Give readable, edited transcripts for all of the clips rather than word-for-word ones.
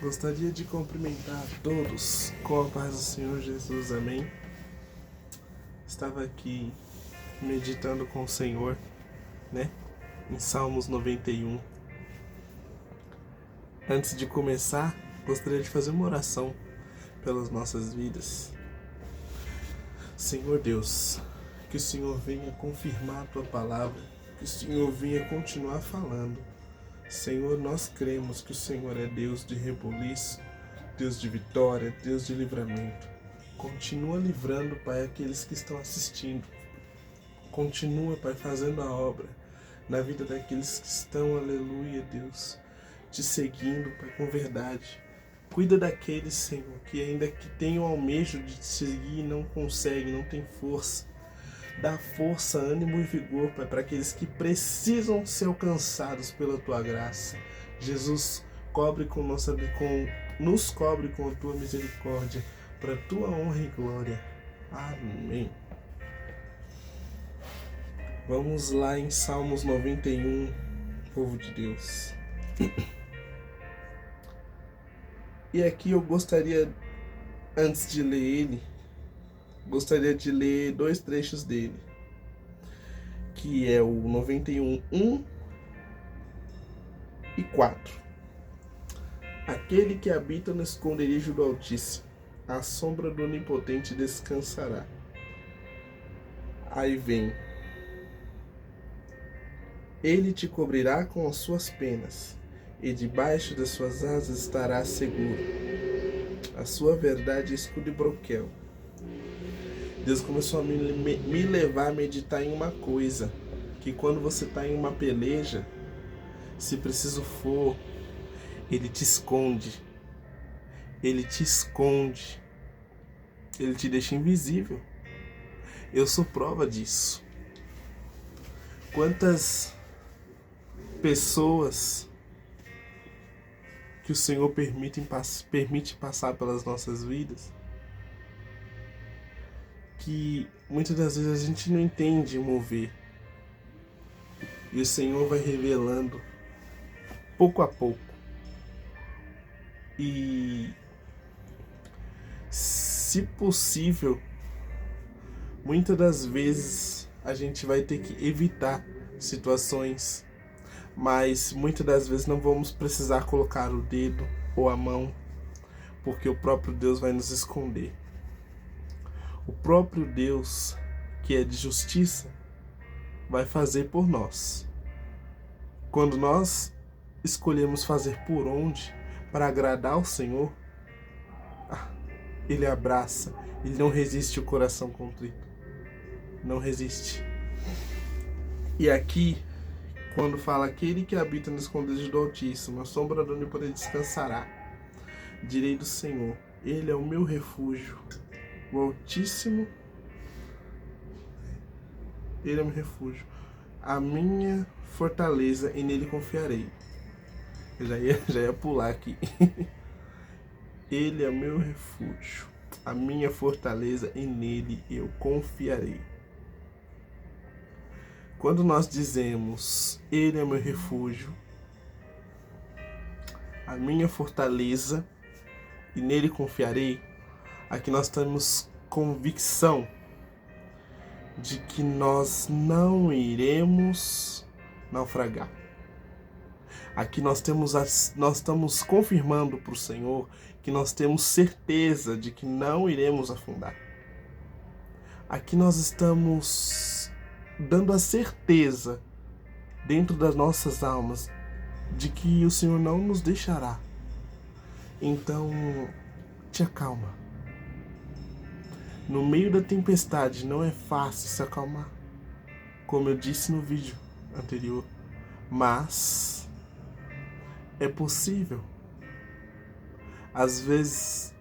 Gostaria de cumprimentar a todos com a paz do Senhor Jesus, amém? Estava aqui meditando com o Senhor, em Salmos 91. Antes de começar, gostaria de fazer uma oração pelas nossas vidas. Senhor Deus, que o Senhor venha confirmar a Tua palavra, que o Senhor venha continuar falando. Senhor, nós cremos que o Senhor é Deus de rebuliço, Deus de vitória, Deus de livramento. Continua livrando, Pai, aqueles que estão assistindo. Continua, Pai, fazendo a obra na vida daqueles que estão, aleluia, Deus, te seguindo, Pai, com verdade. Cuida daqueles, Senhor, que ainda que tenham almejo de te seguir e não conseguem, não tem força. Dá força, ânimo e vigor, Pai, para aqueles que precisam ser alcançados pela Tua graça. Jesus, nos cobre com a Tua misericórdia, para a Tua honra e glória. Amém. Vamos lá em Salmos 91, povo de Deus. E aqui eu gostaria, antes de ler ele, gostaria de ler dois trechos dele, que é o 91, 1 e 4. Aquele que habita no esconderijo do Altíssimo, à sombra do Onipotente descansará. Aí vem: Ele te cobrirá com as suas penas, e debaixo das suas asas estarás seguro. A sua verdade é escudo e broquel. Deus começou a me levar a meditar em uma coisa, que quando você está em uma peleja, se preciso for, Ele te esconde. Ele te esconde. Ele te deixa invisível. Eu sou prova disso. Quantas pessoas que o Senhor permite passar pelas nossas vidas, que muitas das vezes a gente não entende o mover. E o Senhor vai revelando pouco a pouco. E, se possível, muitas das vezes a gente vai ter que evitar situações, mas muitas das vezes não vamos precisar colocar o dedo ou a mão, porque o próprio Deus vai nos esconder. O próprio Deus, que é de justiça, vai fazer por nós. Quando nós escolhemos fazer por onde para agradar ao Senhor, Ele abraça, Ele não resiste o coração contrito. Não resiste. E aqui, quando fala aquele que habita no esconderijo do Altíssimo, a sombra do Onipotente descansará. Direi do Senhor, Ele é o meu refúgio. O Altíssimo, Ele é o meu refúgio. A minha fortaleza, e nele confiarei. Eu já ia pular aqui. Ele é o meu refúgio. A minha fortaleza, e nele eu confiarei. Quando nós dizemos, Ele é meu refúgio, a minha fortaleza, e nele confiarei, aqui nós temos convicção de que nós não iremos naufragar. Aqui nós estamos confirmando para o Senhor que nós temos certeza de que não iremos afundar. Aqui nós estamos dando a certeza dentro das nossas almas de que o Senhor não nos deixará. Então, te acalma. No meio da tempestade não é fácil se acalmar, como eu disse no vídeo anterior, mas é possível. Às vezes,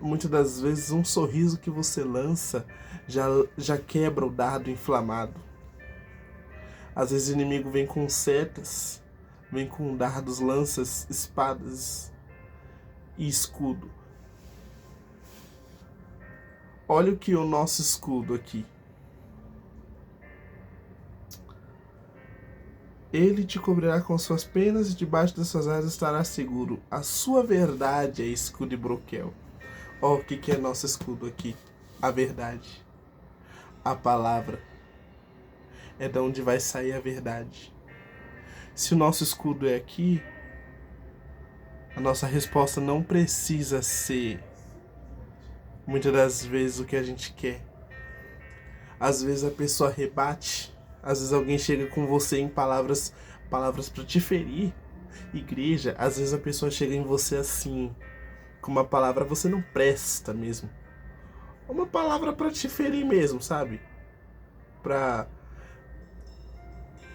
muitas das vezes, um sorriso que você lança já quebra o dardo inflamado. Às vezes o inimigo vem com setas, vem com dardos, lanças, espadas e escudo. Olha o que é o nosso escudo aqui. Ele te cobrirá com suas penas e debaixo das suas asas estará seguro. A sua verdade é escudo e broquel. Ó, o que é nosso escudo aqui? A verdade. A palavra. É de onde vai sair a verdade. Se o nosso escudo é aqui, a nossa resposta não precisa ser, muitas das vezes, o que a gente quer. Às vezes a pessoa rebate. Às vezes alguém chega com você em palavras para te ferir. Igreja, às vezes a pessoa chega em você assim, com uma palavra você não presta mesmo. Uma palavra para te ferir mesmo, sabe? Pra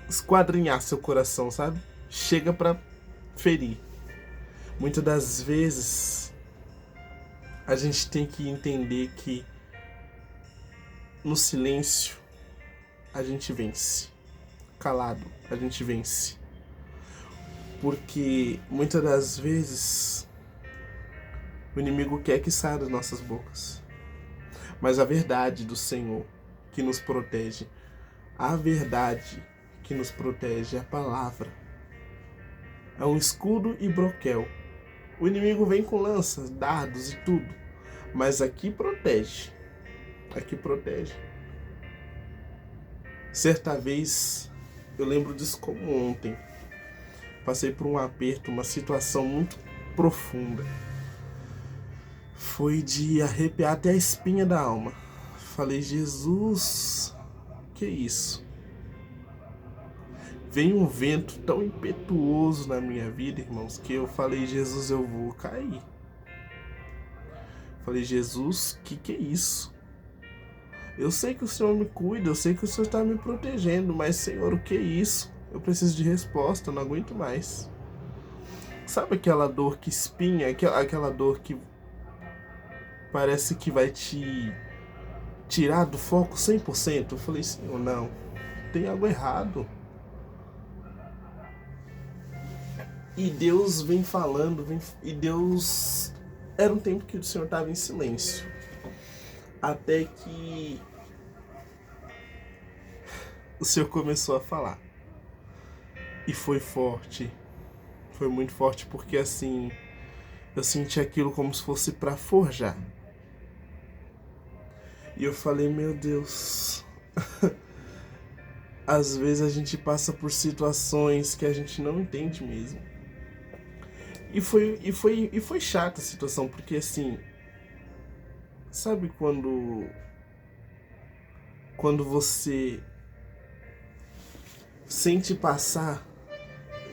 esquadrinhar seu coração, sabe? Chega pra ferir. Muitas das vezes a gente tem que entender que no silêncio a gente vence. Calado, a gente vence. Porque muitas das vezes o inimigo quer que saia das nossas bocas. Mas a verdade do Senhor que nos protege, a verdade que nos protege é a palavra. É um escudo e broquel. O inimigo vem com lanças, dardos e tudo. Mas aqui protege. Aqui protege. Certa vez, eu lembro disso como ontem. Passei por um aperto, uma situação muito profunda. Foi de arrepiar até a espinha da alma. Falei, Jesus, que isso? Veio um vento tão impetuoso na minha vida, irmãos, que eu falei, Jesus, eu vou cair. Falei, Jesus, que é isso? Eu sei que o Senhor me cuida, eu sei que o Senhor está me protegendo, mas, Senhor, o que é isso? Eu preciso de resposta, eu não aguento mais. Sabe aquela dor que espinha, aquela dor que parece que vai te tirar do foco 100%? Eu falei, Senhor, não, tem algo errado. E Deus vem falando, e Deus... Era um tempo que o Senhor estava em silêncio. Até que o Senhor começou a falar. E foi forte. Foi muito forte porque assim, eu senti aquilo como se fosse para forjar. E eu falei, meu Deus. Às vezes a gente passa por situações que a gente não entende mesmo. E foi chata a situação, porque assim, sabe quando você sente passar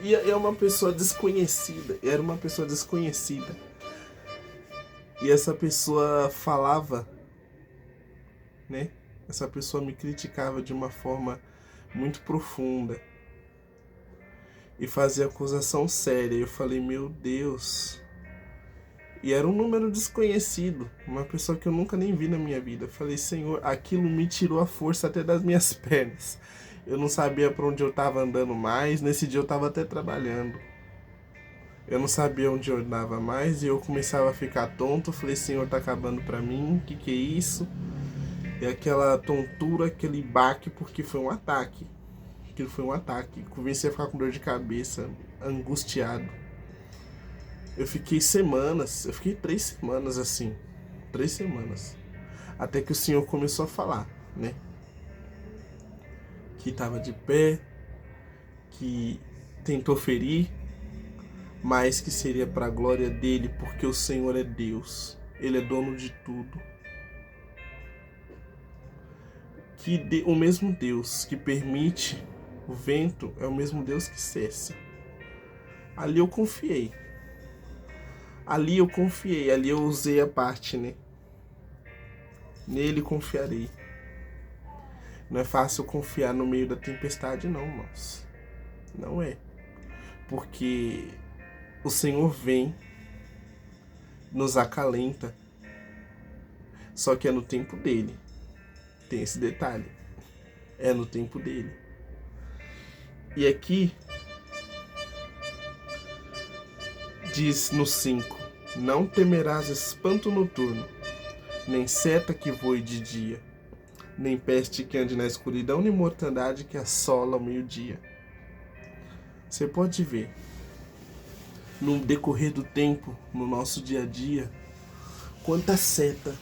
e é uma pessoa desconhecida, era uma pessoa desconhecida. E essa pessoa falava, né? Essa pessoa me criticava de uma forma muito profunda. E fazia acusação séria. Eu falei, meu Deus. E era um número desconhecido. Uma pessoa que eu nunca nem vi na minha vida. Eu falei, Senhor, aquilo me tirou a força até das minhas pernas. Eu não sabia para onde eu estava andando mais. Nesse dia eu estava até trabalhando. Eu não sabia onde eu andava mais. E eu começava a ficar tonto. Eu falei, Senhor, tá acabando para mim. O que é isso? E aquela tontura, aquele baque, porque foi um ataque. Aquilo foi um ataque. Comecei a ficar com dor de cabeça, angustiado. Eu fiquei 3 semanas assim. 3 semanas. Até que o Senhor começou a falar, né? Que estava de pé, que tentou ferir, mas que seria para a glória dele, porque o Senhor é Deus. Ele é dono de tudo. O mesmo Deus que permite o vento é o mesmo Deus que cessa. Ali eu confiei. Ali eu usei a parte, né? Nele confiarei. Não é fácil confiar no meio da tempestade, não, irmãos. Não é. Porque o Senhor vem, nos acalenta. Só que é no tempo dele. Tem esse detalhe. É no tempo dele. E aqui diz no 5: não temerás espanto noturno, nem seta que voe de dia, nem peste que ande na escuridão, nem mortandade que assola ao meio-dia. Você pode ver, no decorrer do tempo, no nosso dia a dia, quanta seta,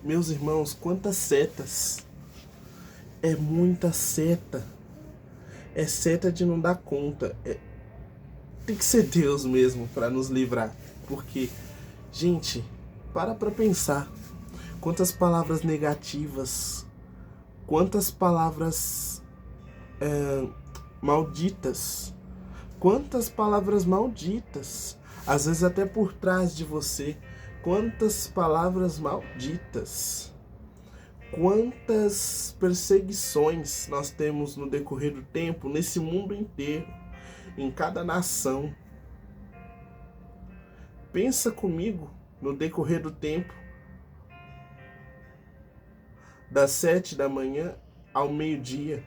meus irmãos, quantas setas. É muita seta. É seta de não dar conta. Tem que ser Deus mesmo para nos livrar. Porque, gente, para pensar. Quantas palavras negativas. Quantas palavras malditas. Quantas palavras malditas. Às vezes até por trás de você. Quantas palavras malditas. Quantas perseguições nós temos no decorrer do tempo, nesse mundo inteiro, em cada nação. Pensa comigo no decorrer do tempo, das 7 da manhã ao meio-dia.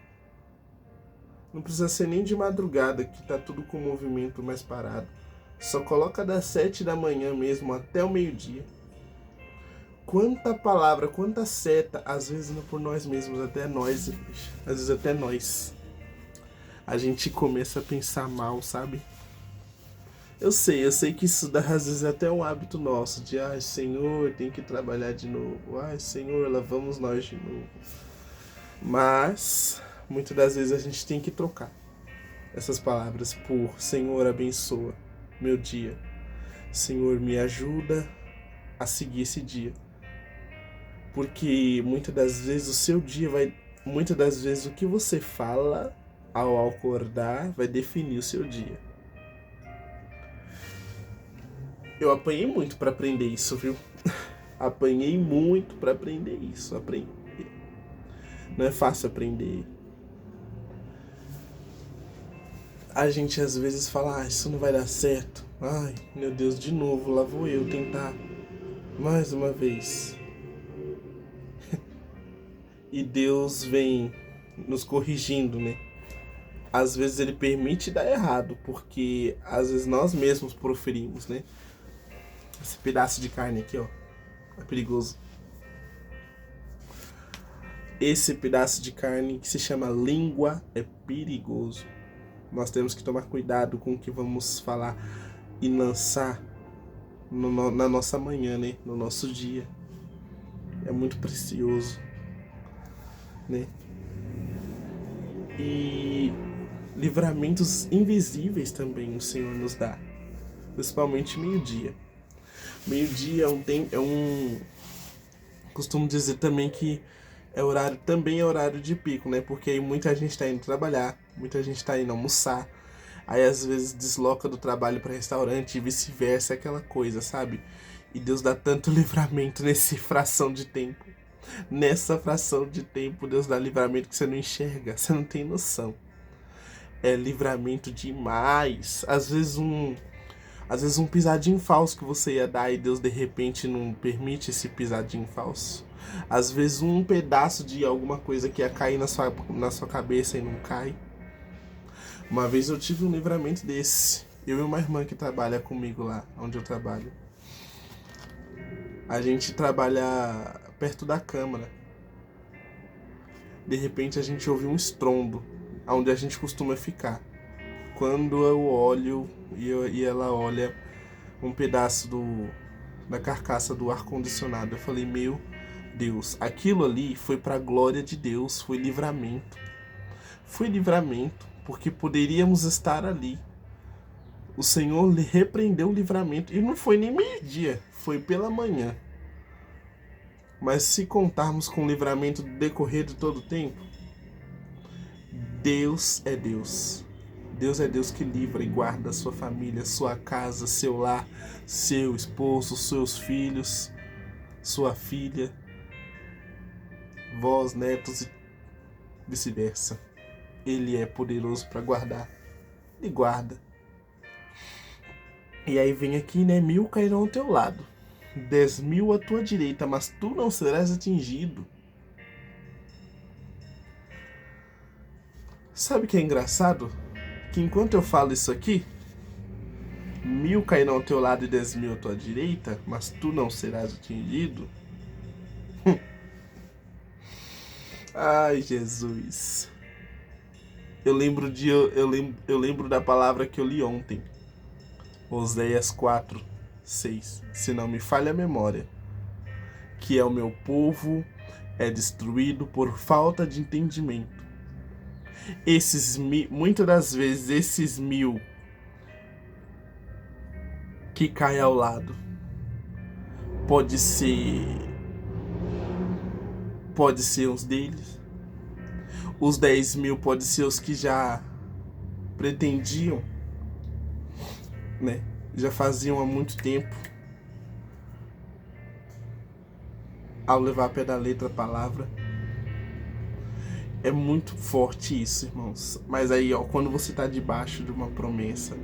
Não precisa ser nem de madrugada, que tá tudo com o movimento mais parado. Só coloca das 7 da manhã mesmo até o meio-dia. Quanta palavra, quanta seta, às vezes não por nós mesmos, até nós, às vezes até nós. A gente começa a pensar mal, sabe? Eu sei que isso dá às vezes até um hábito nosso, de ai Senhor, tem que trabalhar de novo, ai Senhor, lá vamos nós de novo. Mas, muitas das vezes a gente tem que trocar essas palavras por Senhor, abençoa meu dia. Senhor, me ajuda a seguir esse dia. Porque muitas das vezes o seu dia muitas das vezes o que você fala ao acordar vai definir o seu dia. Eu apanhei muito para aprender isso, viu? Apanhei muito para aprender isso. Não é fácil aprender. A gente às vezes fala, isso não vai dar certo. Ai, meu Deus, de novo, lá vou eu tentar. Mais uma vez. E Deus vem nos corrigindo, né? Às vezes Ele permite dar errado, porque às vezes nós mesmos proferimos, né? Esse pedaço de carne aqui, ó, é perigoso. Esse pedaço de carne que se chama língua é perigoso. Nós temos que tomar cuidado com o que vamos falar e lançar na nossa manhã, né? No nosso dia. É muito precioso, né? E livramentos invisíveis também o Senhor nos dá, principalmente meio-dia. Meio-dia costumo dizer também que também é horário de pico, né? Porque aí muita gente está indo trabalhar, muita gente está indo almoçar, aí às vezes desloca do trabalho para restaurante e vice-versa, aquela coisa, sabe? E Deus dá tanto livramento nessa fração de tempo. Nessa fração de tempo, Deus dá livramento que você não enxerga, você não tem noção. É livramento demais. Às vezes um pisadinho falso que você ia dar e Deus de repente não permite esse pisadinho falso. Às vezes um pedaço de alguma coisa que ia cair na sua cabeça e não cai. Uma vez eu tive um livramento desse. Eu e uma irmã que trabalha comigo lá, onde eu trabalho. A gente trabalha perto da câmara. De repente a gente ouve um estrondo, onde a gente costuma ficar. Quando eu olho e ela olha um pedaço da carcaça do ar-condicionado, eu falei, meu Deus, aquilo ali foi para a glória de Deus, foi livramento. Foi livramento, porque poderíamos estar ali. O Senhor lhe repreendeu o livramento, e não foi nem meio-dia, foi pela manhã. Mas se contarmos com o livramento do decorrer de todo o tempo, Deus é Deus. Deus é Deus que livra e guarda a sua família, sua casa, seu lar, seu esposo, seus filhos, sua filha, vós, netos e vice-versa. Ele é poderoso para guardar. Ele guarda. E aí vem aqui, né? 1000 cairão ao teu lado, 10.000 à tua direita, mas tu não serás atingido. Sabe o que é engraçado? Que enquanto eu falo isso aqui, 1000 cairão ao teu lado e 10.000 à tua direita, mas tu não serás atingido. Ai, Jesus. eu lembro da palavra que eu li ontem. Oséias 4:6. Se não me falha a memória, que é o meu povo é destruído por falta de entendimento. Muitas das vezes, esses 1000 que caem ao lado, pode ser uns deles. Os 10.000 pode ser os que já pretendiam, né? Já faziam há muito tempo, ao levar a pé da letra a palavra. É muito forte isso, irmãos. Mas aí, ó, quando você está debaixo de uma promessa,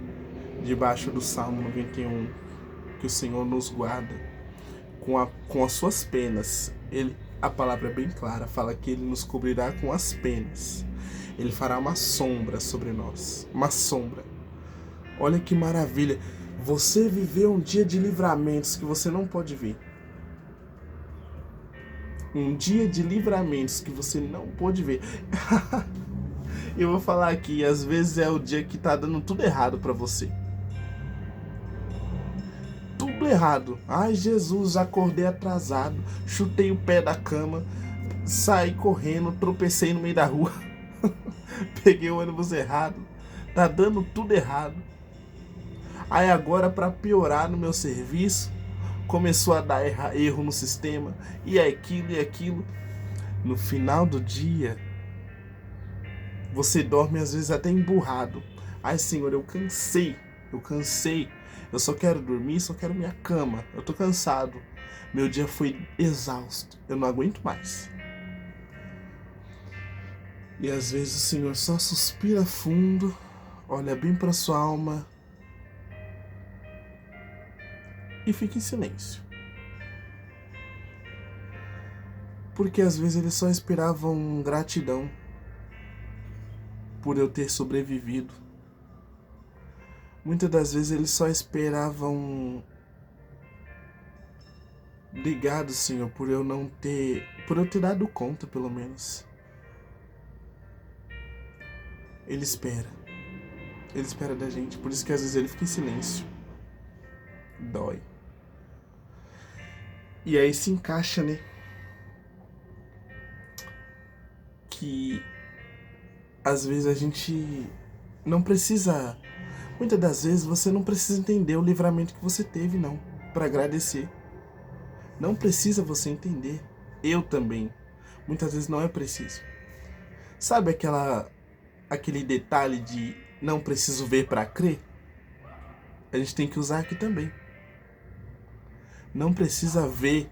debaixo do Salmo 91, que o Senhor nos guarda com as suas penas, a palavra é bem clara, fala que Ele nos cobrirá com as penas. Ele fará uma sombra sobre nós, uma sombra. Olha que maravilha. Você viveu um dia de livramentos que você não pode ver. Um dia de livramentos que você não pode ver. Eu vou falar aqui, às vezes é o dia que tá dando tudo errado pra você. Tudo errado. Ai, Jesus, acordei atrasado, chutei o pé da cama, saí correndo, tropecei no meio da rua, peguei o ônibus errado, tá dando tudo errado. Aí agora, pra piorar no meu serviço, começou a dar erro no sistema, e aquilo. No final do dia, você dorme às vezes até emburrado. Ai, Senhor, eu cansei. Eu só quero dormir, só quero minha cama. Eu tô cansado. Meu dia foi exausto. Eu não aguento mais. E às vezes o Senhor só suspira fundo, olha bem pra sua alma e fica em silêncio. Porque às vezes eles só esperavam gratidão por eu ter sobrevivido. Muitas das vezes eles só esperavam obrigado, Senhor, por eu ter dado conta, pelo menos. Ele espera da gente, por isso que às vezes ele fica em silêncio. Dói. E aí se encaixa, né? Que às vezes a gente não precisa. Muitas das vezes você não precisa entender o livramento que você teve, não, para agradecer. Não precisa você entender. Eu também. Muitas vezes não é preciso. Sabe aquele detalhe de não preciso ver para crer? A gente tem que usar aqui também. Não precisa ver.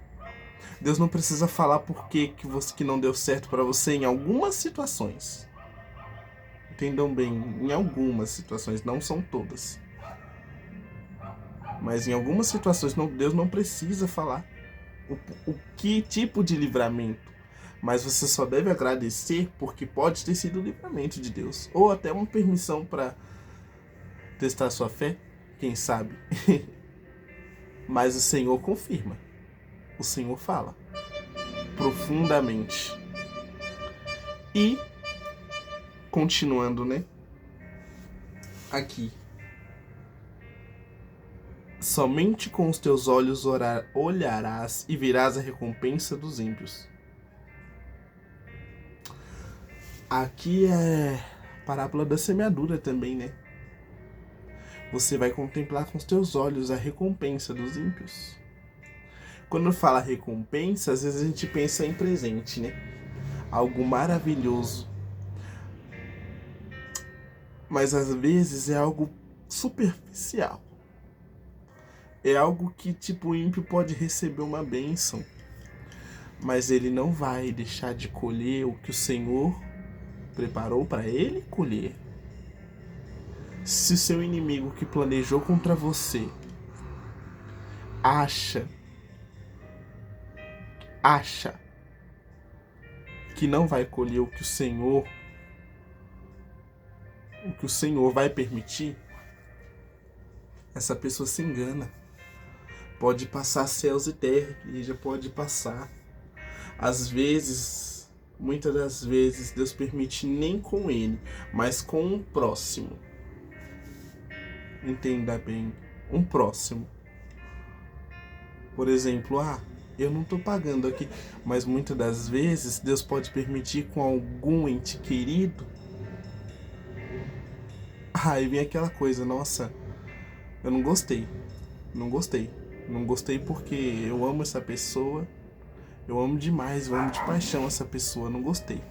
Deus não precisa falar por que não deu certo para você em algumas situações. Entendam bem, em algumas situações, não são todas. Mas em algumas situações Deus não precisa falar o que tipo de livramento. Mas você só deve agradecer porque pode ter sido o livramento de Deus. Ou até uma permissão para testar sua fé, quem sabe. Mas o Senhor confirma. O Senhor fala profundamente. E continuando, né? Aqui. Somente com os teus olhos olharás e verás a recompensa dos ímpios. Aqui é a parábola da semeadura também, né? Você vai contemplar com os teus olhos a recompensa dos ímpios. Quando fala recompensa, às vezes a gente pensa em presente, né? Algo maravilhoso. Mas às vezes é algo superficial. É algo que tipo o ímpio pode receber uma bênção, mas ele não vai deixar de colher o que o Senhor preparou para ele colher. Se o seu inimigo que planejou contra você acha que não vai colher o que o Senhor vai permitir, essa pessoa se engana. Pode passar céus e terra, igreja, pode passar. Às vezes muitas das vezes Deus permite nem com ele, mas com um próximo. Entenda bem, um próximo. Por exemplo, eu não estou pagando aqui, mas muitas das vezes Deus pode permitir com algum ente querido. Aí vem aquela coisa, nossa, eu não gostei porque eu amo essa pessoa, eu amo demais, eu amo de paixão essa pessoa, não gostei.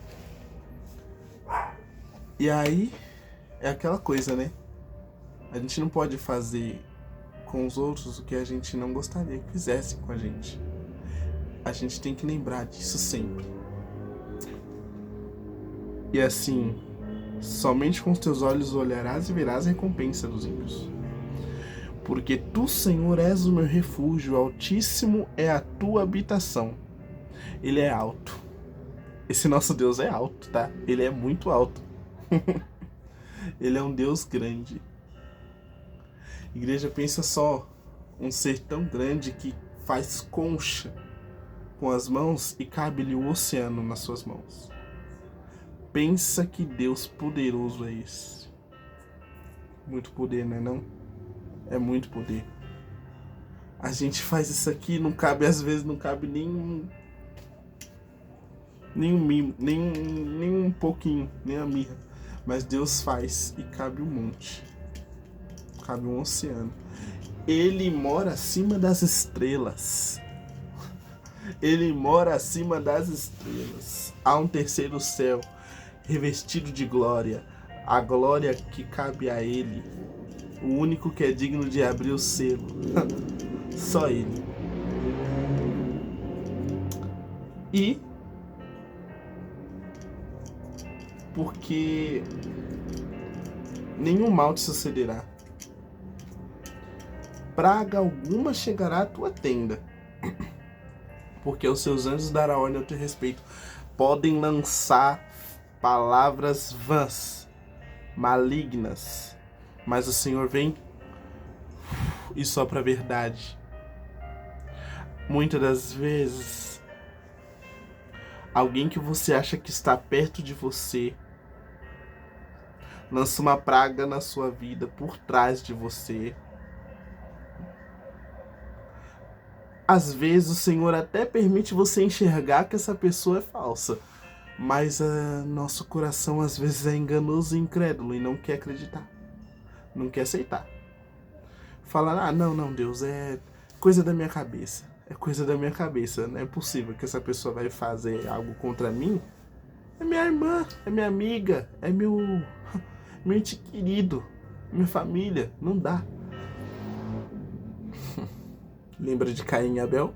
E aí é aquela coisa, né? A gente não pode fazer com os outros o que a gente não gostaria que fizessem com a gente. A gente tem que lembrar disso sempre. E assim, somente com os teus olhos olharás e verás a recompensa dos ímpios. Porque tu, Senhor, és o meu refúgio, Altíssimo é a tua habitação. Ele é alto. Esse nosso Deus é alto, tá? Ele é muito alto. Ele é um Deus grande. Igreja, pensa só, um ser tão grande que faz concha com as mãos e cabe-lhe o oceano nas suas mãos. Pensa que Deus poderoso é esse. Muito poder, né não? É muito poder. A gente faz isso aqui, não cabe, às vezes não cabe nem um pouquinho, nem a mirra. Mas Deus faz e cabe um monte. Cabe um oceano. Ele mora acima das estrelas. Ele mora acima das estrelas. Há um terceiro céu, revestido de glória. A glória que cabe a ele. O único que é digno de abrir o selo. Só ele. E porque nenhum mal te sucederá. Praga alguma chegará à tua tenda, porque os seus anjos dará ordem ao teu respeito. Podem lançar palavras vãs, malignas, mas o Senhor vem e sopra a verdade. Muitas das vezes, alguém que você acha que está perto de você lança uma praga na sua vida por trás de você. Às vezes o Senhor até permite você enxergar que essa pessoa é falsa, mas nosso coração às vezes é enganoso e incrédulo e não quer acreditar, não quer aceitar. Fala, não, Deus, é coisa da minha cabeça, é coisa da minha cabeça, não é possível que essa pessoa vai fazer algo contra mim. É minha irmã, é minha amiga, é meu ente querido, minha família, não dá. Lembra de Caim e Abel?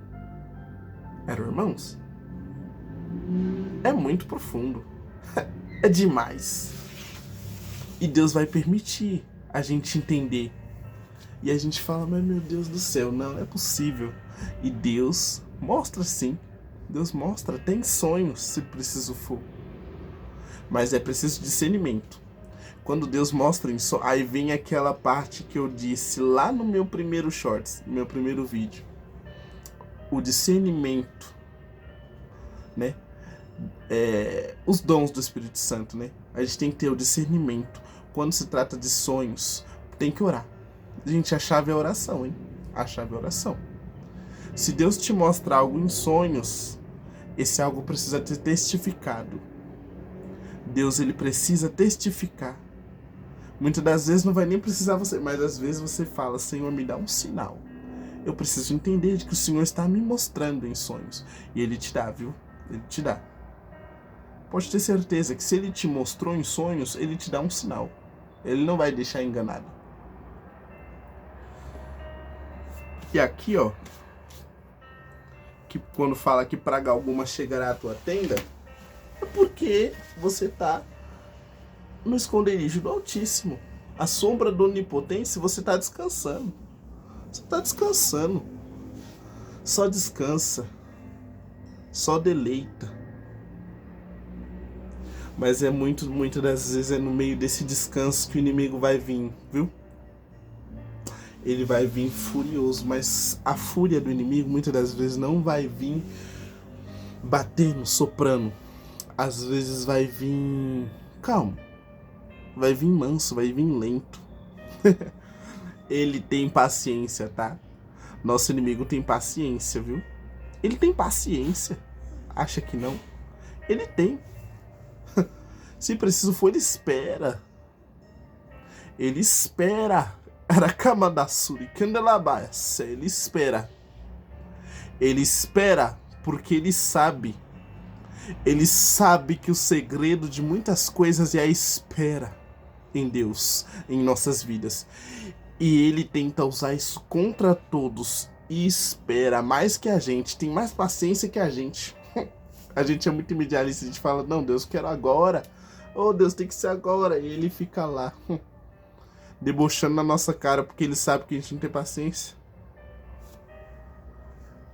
Eram irmãos? É muito profundo. É demais. E Deus vai permitir a gente entender. E a gente fala, mas meu Deus do céu, não é possível. E Deus mostra sim. Deus mostra, tem sonhos se preciso for. Mas é preciso discernimento. Quando Deus mostra isso, aí vem aquela parte que eu disse lá no meu primeiro shorts, no meu primeiro vídeo. O discernimento, né? Os dons do Espírito Santo, né? A gente tem que ter o discernimento. Quando se trata de sonhos, tem que orar. Gente, a chave é a oração, hein? A chave é a oração. Se Deus te mostra algo em sonhos, esse algo precisa ter testificado. Deus, ele precisa testificar. Muitas das vezes não vai nem precisar você, mas às vezes você fala, Senhor, me dá um sinal. Eu preciso entender de que o Senhor está me mostrando em sonhos. E ele te dá, viu? Ele te dá. Pode ter certeza que se ele te mostrou em sonhos, ele te dá um sinal. Ele não vai deixar enganado. E aqui, ó, que quando fala que praga alguma chegará à tua tenda, é porque você está no esconderijo do Altíssimo. A sombra do Onipotente, você está descansando. Você está descansando. Só descansa. Só deleita. Mas muitas das vezes é no meio desse descanso que o inimigo vai vir, viu? Ele vai vir furioso, mas a fúria do inimigo muitas das vezes não vai vir batendo, soprando. Às vezes vai vir calmo, vai vir manso, vai vir lento. Ele tem paciência, tá? Nosso inimigo tem paciência, viu? Ele tem paciência. Acha que não? Ele tem. Se preciso for, ele espera. Ele espera. Arakamadassuri, Candelabaias. Ele espera. Ele espera porque ele sabe. Ele sabe que o segredo de muitas coisas é a espera em Deus, em nossas vidas. E ele tenta usar isso contra todos e espera mais que a gente, tem mais paciência que a gente. A gente é muito imediatista, a gente fala, não, Deus, quero agora. Oh, Deus, tem que ser agora. E ele fica lá, debochando na nossa cara, porque ele sabe que a gente não tem paciência.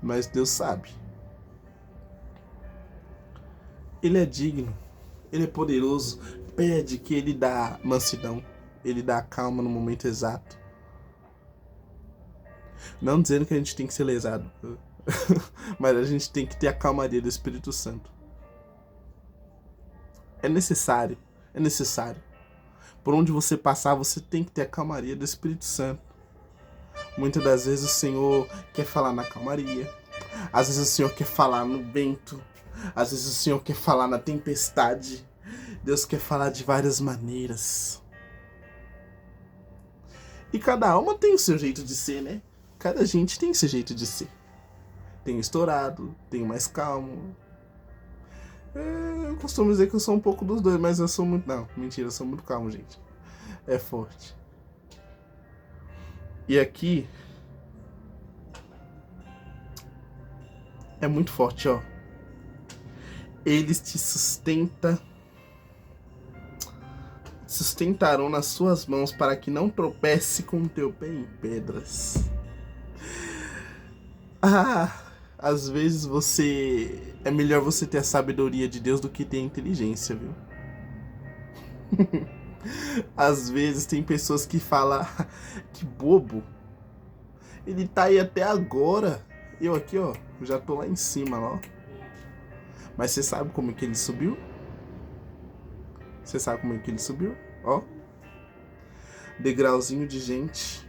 Mas Deus sabe. Ele é digno, ele é poderoso. Pede que ele dá mansidão, ele dá calma no momento exato. Não dizendo que a gente tem que ser lesado, mas a gente tem que ter a calmaria do Espírito Santo. É necessário, é necessário. Por onde você passar, você tem que ter a calmaria do Espírito Santo. Muitas das vezes o Senhor quer falar na calmaria. Às vezes o Senhor quer falar no vento. Às vezes o Senhor quer falar na tempestade. Deus quer falar de várias maneiras. E cada alma tem o seu jeito de ser, né? Cada gente tem esse jeito de ser. Tem estourado, tem mais calmo. Eu costumo dizer que eu sou um pouco dos dois, mas eu sou muito... Não, mentira, eu sou muito calmo, gente. É forte. E aqui... é muito forte, ó. Eles te sustentarão nas suas mãos para que não tropece com o teu pé em pedras. Às vezes é melhor você ter a sabedoria de Deus do que ter a inteligência, viu? Às vezes tem pessoas que falam, que bobo. Ele tá aí até agora. Eu aqui, ó, já tô lá em cima, ó. Mas você sabe como é que ele subiu? Você sabe como é que ele subiu? Ó. Degrauzinho de gente.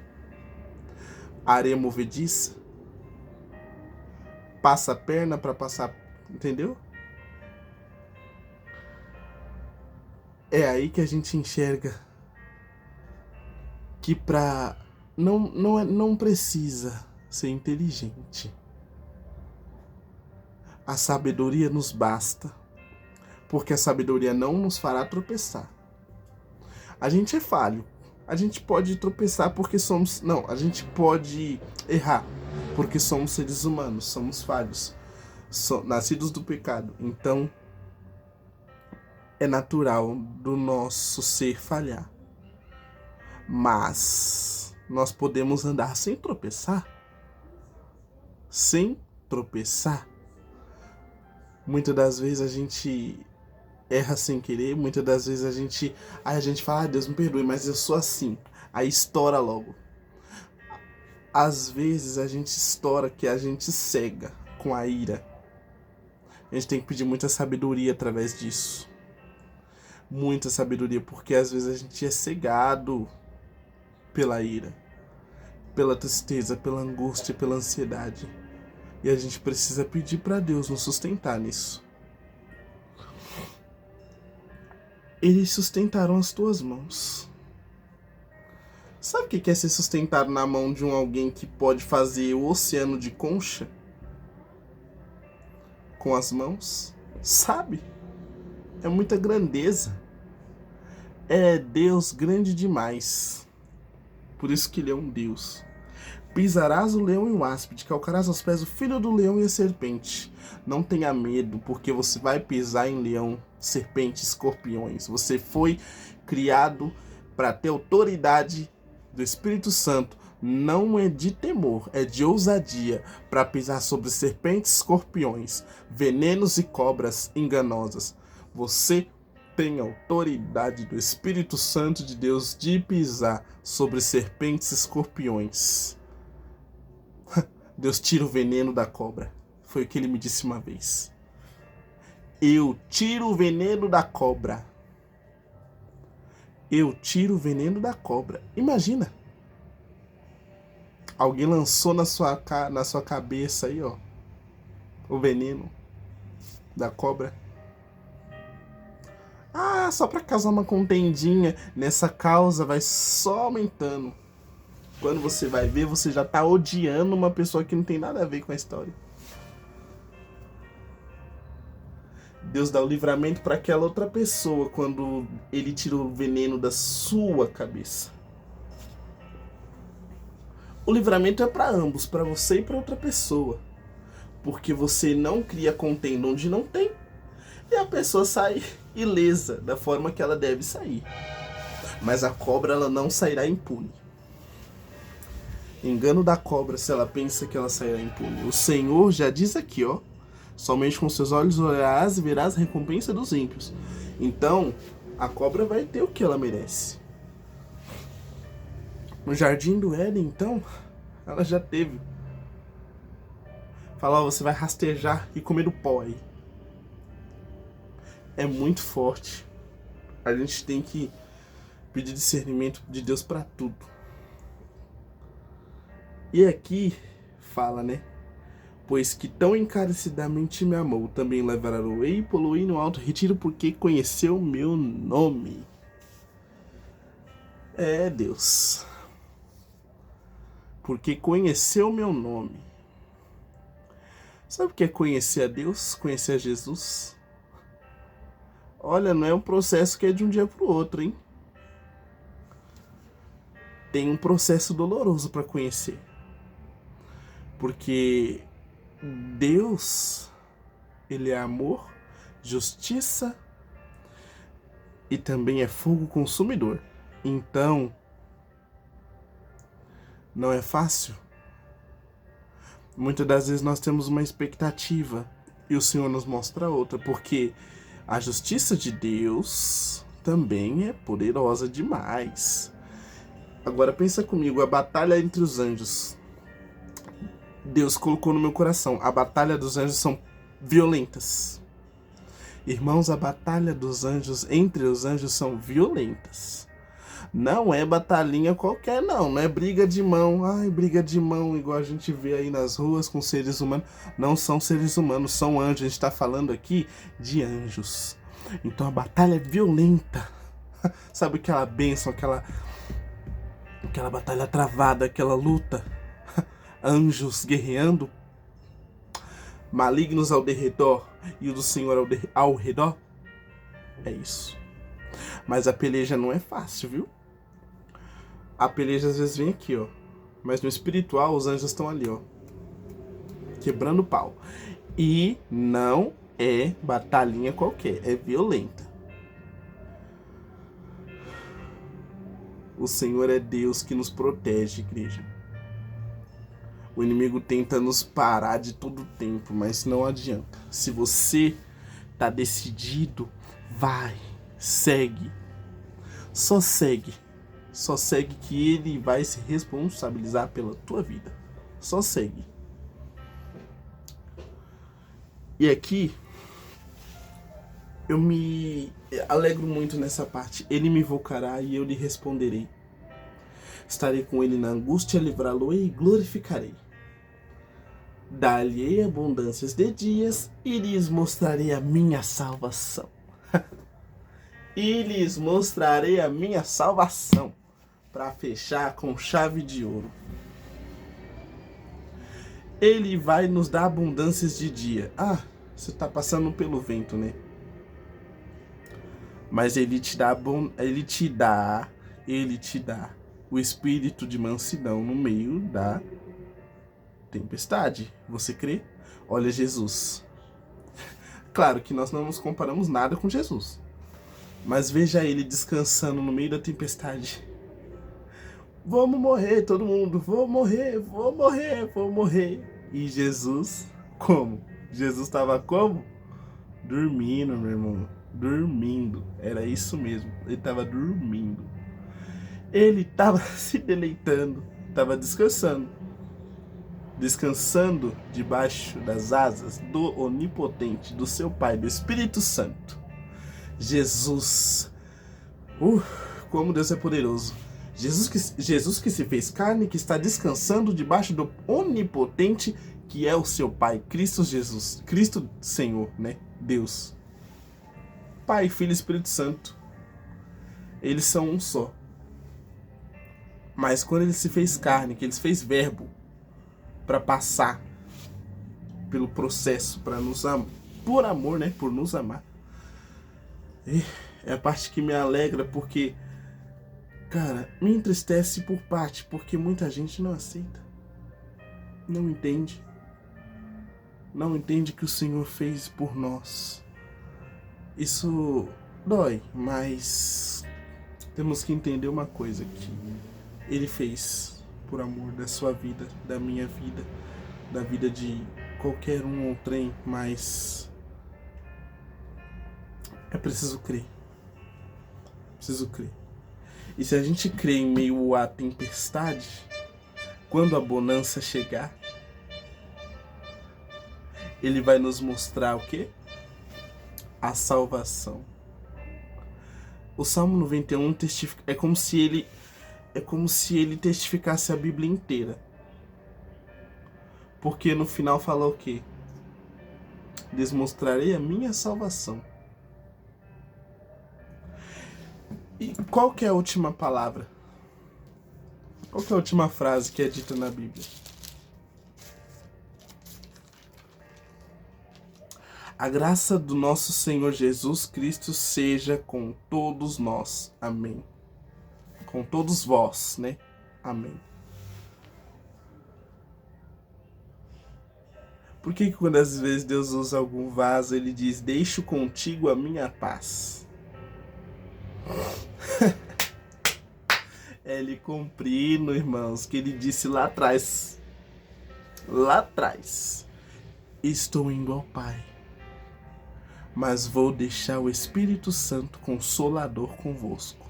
Areia movediça. Passa a perna pra passar. Entendeu? É aí que a gente enxerga que não precisa ser inteligente. A sabedoria nos basta, porque a sabedoria não nos fará tropeçar. A gente é falho. A gente pode tropeçar porque somos... Não, a gente pode errar porque somos seres humanos, somos falhos, nascidos do pecado. Então, é natural do nosso ser falhar. Mas nós podemos andar sem tropeçar. Sem tropeçar. Muitas das vezes a gente erra sem querer, muitas das vezes a gente fala, Deus me perdoe, mas eu sou assim. Aí estoura logo. Às vezes a gente estoura que a gente cega com a ira. A gente tem que pedir muita sabedoria através disso. Muita sabedoria, porque às vezes a gente é cegado pela ira, pela tristeza, pela angústia, pela ansiedade. E a gente precisa pedir para Deus nos sustentar nisso. Eles sustentarão as tuas mãos. Sabe o que é ser sustentado na mão de alguém que pode fazer o oceano de concha? Com as mãos? Sabe? É muita grandeza. É Deus grande demais. Por isso que ele é um Deus. Pisarás o leão e o áspide, calcarás aos pés o filho do leão e a serpente. Não tenha medo, porque você vai pisar em leão, serpente, escorpiões. Você foi criado para ter autoridade do Espírito Santo. Não é de temor, é de ousadia, para pisar sobre serpentes, escorpiões, venenos e cobras enganosas. Você tem autoridade do Espírito Santo de Deus de pisar sobre serpentes e escorpiões. Deus tira o veneno da cobra. Foi o que ele me disse uma vez. Eu tiro o veneno da cobra. Eu tiro o veneno da cobra. Imagina. Alguém lançou na sua cabeça aí, ó, o veneno da cobra. Ah, só pra causar uma contendinha. Nessa causa vai só aumentando. Quando você vai ver, você já tá odiando uma pessoa que não tem nada a ver com a história. Deus dá o livramento para aquela outra pessoa quando ele tira o veneno da sua cabeça. O livramento é para ambos, para você e para outra pessoa. Porque você não cria contenda onde não tem. E a pessoa sai ilesa da forma que ela deve sair. Mas a cobra, ela não sairá impune. Engano da cobra se ela pensa que ela sairá impune. O Senhor já diz aqui, ó. Somente com seus olhos olharás e verás a recompensa dos ímpios. Então, a cobra vai ter o que ela merece. No jardim do Éden, então, ela já teve. Fala, ó, você vai rastejar e comer o pó aí. É muito forte. A gente tem que pedir discernimento de Deus para tudo. E aqui fala, né? Pois que tão encarecidamente me amou, também levará-o-ei e poluí no alto retiro, porque conheceu meu nome. É, Deus. Porque conheceu meu nome. Sabe o que é conhecer a Deus? Conhecer a Jesus? Olha, não é um processo que é de um dia para o outro, hein? Tem um processo doloroso para conhecer. Porque Deus, ele é amor, justiça e também é fogo consumidor. Então, não é fácil. Muitas das vezes nós temos uma expectativa e o Senhor nos mostra outra, porque a justiça de Deus também é poderosa demais. Agora pensa comigo, a batalha entre os anjos. Deus colocou no meu coração, a batalha dos anjos são violentas. Irmãos, a batalha dos anjos, entre os anjos, são violentas. Não é batalhinha qualquer, não. Não é briga de mão. Ai, briga de mão, igual a gente vê aí nas ruas com seres humanos. Não são seres humanos, são anjos. A gente está falando aqui de anjos. Então a batalha é violenta. Sabe aquela bênção, aquela batalha travada, aquela luta? Anjos guerreando, malignos ao derredor e o do Senhor ao redor. É isso. Mas a peleja não é fácil, viu? A peleja às vezes vem aqui, ó. Mas no espiritual os anjos estão ali, ó, quebrando pau. E não é batalhinha qualquer, é violenta. O Senhor é Deus que nos protege, igreja. O inimigo tenta nos parar de todo tempo, mas não adianta. Se você tá decidido, vai, segue. Só segue. Só segue que ele vai se responsabilizar pela tua vida. Só segue. E aqui, eu me alegro muito nessa parte. Ele me invocará e eu lhe responderei. Estarei com ele na angústia, livrá-lo-ei e glorificarei. Dar-lhe-ei abundâncias de dias e lhes mostrarei a minha salvação. E lhes mostrarei a minha salvação. Para fechar com chave de ouro. Ele vai nos dar abundâncias de dia. Ah, você está passando pelo vento, né? Mas ele te dá o espírito de mansidão no meio da tempestade. Você crê? Olha Jesus. Claro que nós não nos comparamos nada com Jesus. Mas veja ele descansando no meio da tempestade. Vamos morrer, todo mundo. Vou morrer. E Jesus, como? Jesus estava como? Dormindo, meu irmão. Dormindo. Era isso mesmo. Ele estava dormindo. Ele estava se deleitando. Estava descansando. descansando debaixo das asas do Onipotente, do seu Pai, do Espírito Santo. Jesus, como Deus é poderoso. Jesus que se fez carne, que está descansando debaixo do Onipotente, que é o seu Pai, Cristo Jesus, Cristo Senhor, né? Deus. Pai, Filho e Espírito Santo. Eles são um só. Mas quando ele se fez carne, que ele se fez verbo, para passar pelo processo, para nos amar, por amor, né? Por nos amar. É a parte que me alegra, porque, cara, me entristece por parte, porque muita gente não aceita. Não entende. Não entende que o Senhor fez por nós. Isso dói, mas temos que entender uma coisa, que Ele fez por amor da sua vida, da minha vida, da vida de qualquer um ou trem, mas é preciso crer. Preciso crer. E se a gente crê em meio à tempestade, quando a bonança chegar, Ele vai nos mostrar o quê? A salvação. O Salmo 91 é como se ele testificasse a Bíblia inteira. Porque no final fala o quê? Lhes mostrarei a minha salvação. E qual que é a última palavra? Qual que é a última frase que é dita na Bíblia? A graça do nosso Senhor Jesus Cristo seja com todos nós. Amém. Com todos vós, né? Amém. Por que quando às vezes Deus usa algum vaso, Ele diz, deixo contigo a minha paz? É Ele cumprindo, irmãos, que Ele disse lá atrás. Lá atrás. Estou indo ao Pai, mas vou deixar o Espírito Santo Consolador convosco.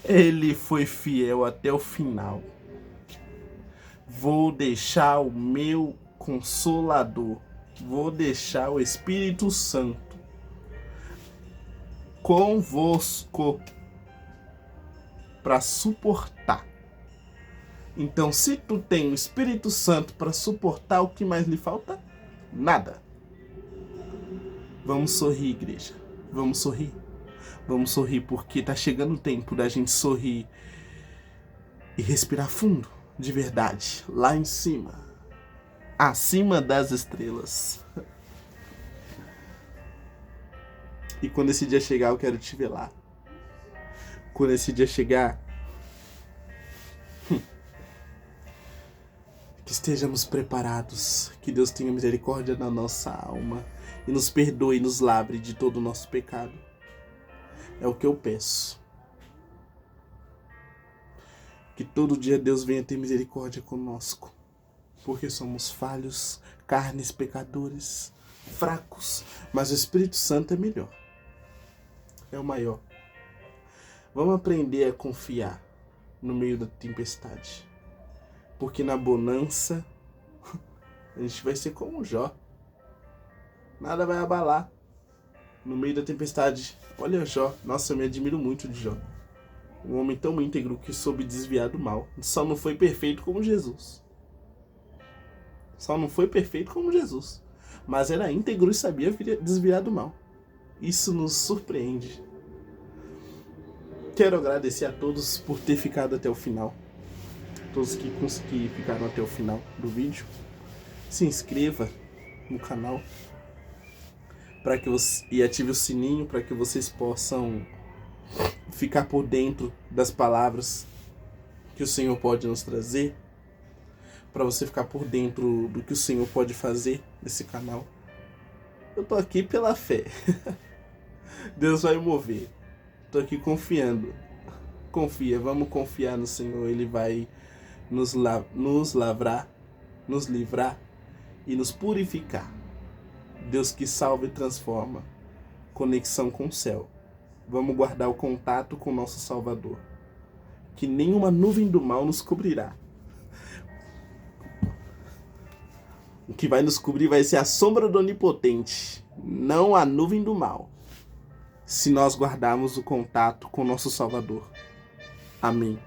Ele foi fiel até o final. Vou deixar o meu Consolador, vou deixar o Espírito Santo convosco para suportar. Então, se tu tem o Espírito Santo para suportar, o que mais lhe falta? Nada. Vamos sorrir, igreja. Vamos sorrir. Vamos sorrir, porque tá chegando o tempo da gente sorrir e respirar fundo, de verdade, lá em cima, acima das estrelas. E quando esse dia chegar, eu quero te ver lá. Quando esse dia chegar, que estejamos preparados, que Deus tenha misericórdia na nossa alma e nos perdoe e nos lavre de todo o nosso pecado. É o que eu peço. Que todo dia Deus venha ter misericórdia conosco, porque somos falhos, carnes, pecadores, fracos, mas o Espírito Santo é melhor. É o maior. Vamos aprender a confiar no meio da tempestade, porque na bonança a gente vai ser como Jó. Nada vai abalar. No meio da tempestade, olha Jó. Nossa, eu me admiro muito de Jó. Um homem tão íntegro que soube desviar do mal. Só não foi perfeito como Jesus. Só não foi perfeito como Jesus. Mas era íntegro e sabia desviar do mal. Isso nos surpreende. Quero agradecer a todos por ter ficado até o final. Todos que ficaram até o final do vídeo. Se inscreva no canal e ative o sininho para que vocês possam ficar por dentro das palavras que o Senhor pode nos trazer, para você ficar por dentro do que o Senhor pode fazer nesse canal. Eu tô aqui pela fé. Deus vai mover. Tô aqui confiando. Confia, vamos confiar no Senhor. Ele vai nos lavrar, nos livrar e nos purificar. Deus que salva e transforma. Conexão com o céu. Vamos guardar o contato com o nosso Salvador. que nenhuma nuvem do mal nos cobrirá. O que vai nos cobrir vai ser a sombra do Onipotente, não a nuvem do mal, se nós guardarmos o contato com nosso Salvador. Amém.